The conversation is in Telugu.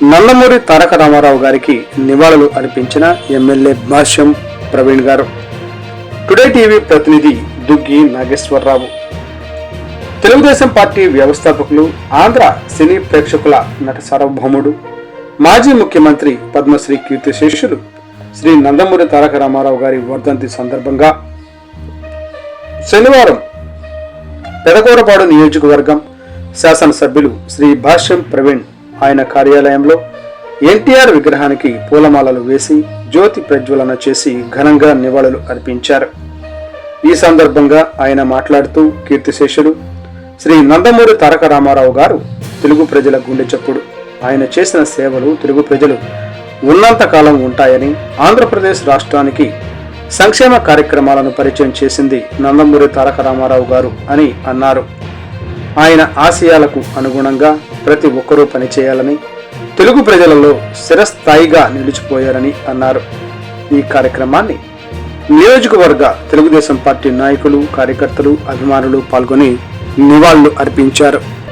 నందమూరి తారక రామారావు గారికి నివాళులు అర్పించిన ఎమ్మెల్యే భాష్యం ప్రవీణ్ గారు. టుడే టీవీ ప్రతినిధి దుగ్గి నాగేశ్వరరావు. తెలుగుదేశం పార్టీ వ్యవస్థాపకులు, ఆంధ్ర సినీ ప్రేక్షకుల నట సార్వభౌముడు, మాజీ ముఖ్యమంత్రి పద్మశ్రీ కీర్తిశేషులు శ్రీ నందమూరి తారక రామారావు గారి వర్ధంతి సందర్భంగా శనివారం పెదకూరపాడు నియోజకవర్గం శాసనసభ్యులు శ్రీ భాష్యం ప్రవీణ్ ఆయన కార్యాలయంలో ఎన్టీఆర్ విగ్రహానికి పూలమాలలు వేసి జ్యోతి ప్రజ్వలన చేసి ఘనంగా నివాళులు అర్పించారు. ఈ సందర్భంగా ఆయన మాట్లాడుతూ, కీర్తిశేషులు శ్రీ నందమూరి తారక రామారావు గారు తెలుగు ప్రజల గుండె చప్పుడు. ఆయన చేసిన సేవలు తెలుగు ప్రజలు ఉన్నంత కాలం ఉంటాయని, ఆంధ్రప్రదేశ్ రాష్ట్రానికి సంక్షేమ కార్యక్రమాలను పరిచయం చేసింది నందమూరి తారక రామారావు గారు అని అన్నారు. ఆయన ఆశయాలకు అనుగుణంగా ప్రతి ఒక్కరూ పనిచేయాలని, తెలుగు ప్రజలలో స్థిరస్థాయిగా నిలిచిపోయారని అన్నారు. ఈ కార్యక్రమాన్ని నియోజకవర్గ తెలుగుదేశం పార్టీ నాయకులు, కార్యకర్తలు, అభిమానులు పాల్గొని నివాళులు అర్పించారు.